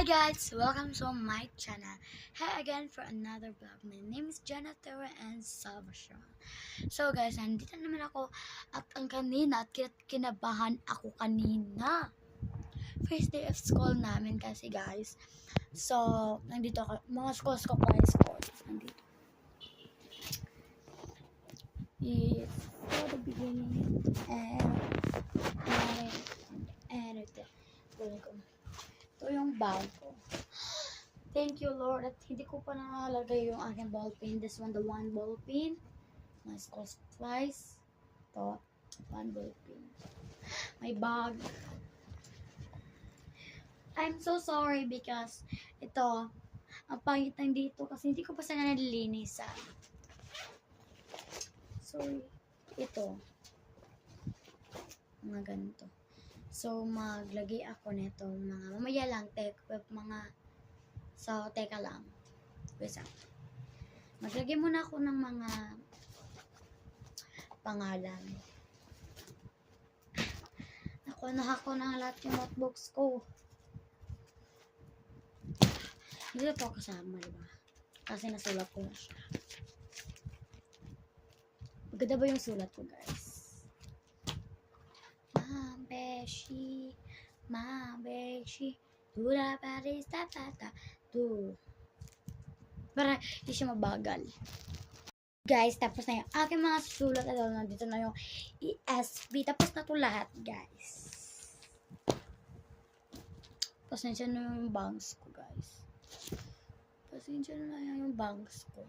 Hi guys, welcome to my channel. Hi again for another vlog. My name is Jonathan and Salvation. So guys, nandito naman ako at ang kanina at kinabahan ako kanina. First day of school namin kasi guys. So, nandito ako. Mga schools ko pa yung schools. Nandito. It's for the beginning and ito yung bag ko. Thank you Lord at hindi ko pa nakalagay yung aking ball pen. This one, the one ball pen. My school supplies. Ito, one ball pen. My bag. I'm so sorry because ito, ang pangit lang dito kasi hindi ko pa sana nalilinisan. Sorry. Ito. Mga ganito. So, maglagay ako nito mga mamaya lang, so, teka lang. Wait up. Maglagay muna ako ng mga pangalan. Nakuha ko na lahat yung notebooks ko. Hindi pa ako kasama, diba? Kasi nasulat ko na siya. Maganda ba yung sulat ko, guys? Beshi, dura parista pata, tu. Para hindi siya mabagal. Guys, tapos na yung aking mga sulat. Nandito na yung ESB. Tapos na to lahat, guys. Pasensya na yung bangs ko, guys. Pasensya na yung bangs ko.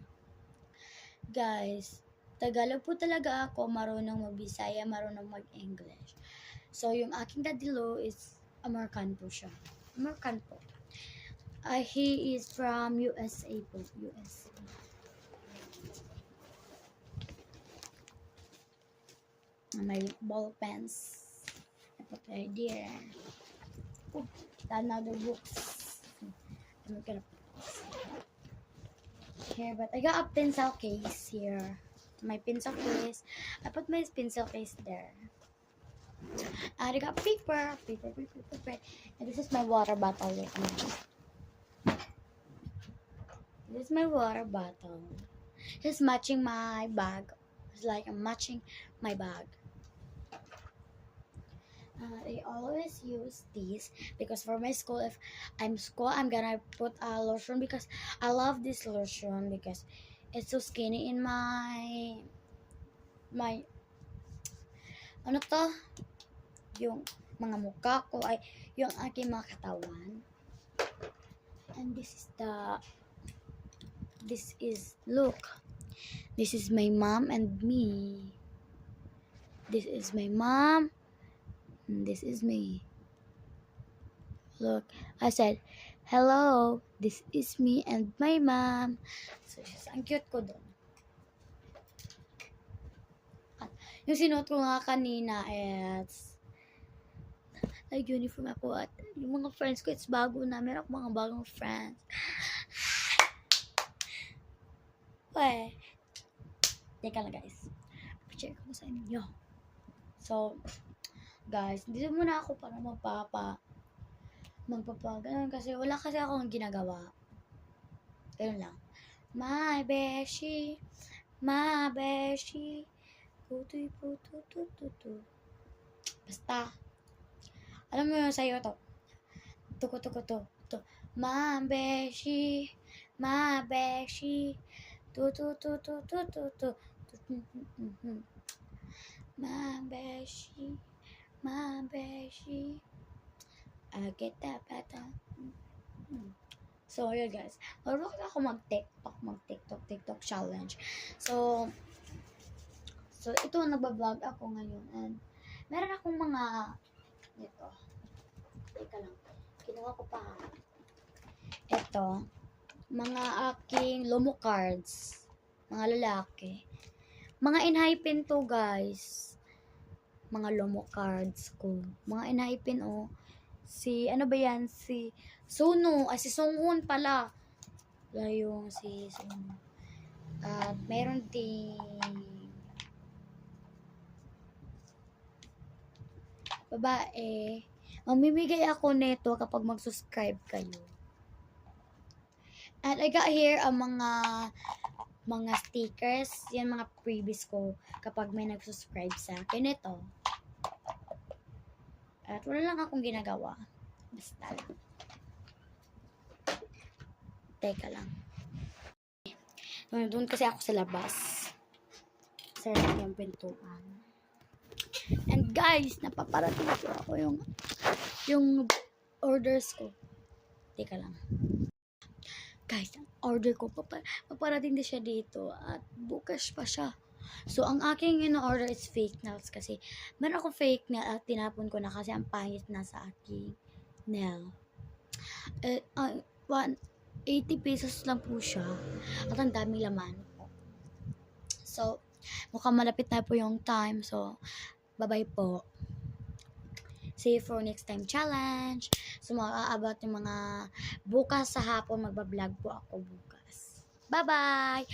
Guys, Tagalog po talaga ako. Marunong mag-Bisaya, marunong mag-English. So, yung aking daddy Lo is American po siya. American po. He is from USA po. USA. My ball pens. I put right there. Oh, another books. I'm gonna put this here, but I got a pencil case here. My pencil case. I put my pencil case there. I got paper. And this is my water bottle right now. This is my water bottle. It's matching my bag. It's like I'm matching my bag. I always use these because for my school, if I'm school, I'm gonna put a lotion because I love this lotion because it's so skinny in my ano to? Yung mga mukha ko ay yung aking mga katawan. And look, this is my mom and me. This is my mom and this is me. Look, I said, hello, this is me and my mom. So, ang cute ko doon. At yung sinuot ko nga kanina is nag-uniform ako at yung mga friends ko, it's bago na. Meron ako mga bagong friends. Weh. Teka lang guys. Share ko sa inyo. So, guys, dito muna ako para magpapaganon kasi wala kasi akong ginagawa. Ganun lang. My beshi. Putoy. Basta. Alam mo yun sa'yo to. Tuko. My beshi. Tu. My beshi. I get that better. So, yun guys. Marunong ako mag-TikTok challenge. So, ito, nagbablog ako ngayon. And, meron akong mga, ito. Teka lang. Kinuha ko pa. Ito. Mga aking Lomo cards. Mga lalaki. Mga inhypen to, guys. Mga Lomo cards ko. Mga inhypen, oh. Ano ba yan? Si Suno. Si Songhun pala. Yung si Suno. At meron ding babae. Mamimigay ako nito kapag mag-subscribe kayo. And I got here ang mga stickers. Yan mga previous ko kapag may nag-subscribe sa akin ito. At wala lang akong ginagawa. Basta lang. Teka lang. Doon kasi ako sa labas. Sarap yung pintuan. And guys, napaparating ko ako yung orders ko. Teka lang. Guys, ang order ko, paparating din siya dito at bukas pa siya. So, ang aking in-order is fake nails kasi meron akong fake nail at tinapon ko na kasi ang pangit na sa aking nail. 80 pesos lang po siya at ang daming laman. So, mukhang malapit na po yung time. So, bye-bye po. See you for next time challenge. So, makakaabot yung mga bukas sa hapon, magbablog po ako bukas. Bye-bye!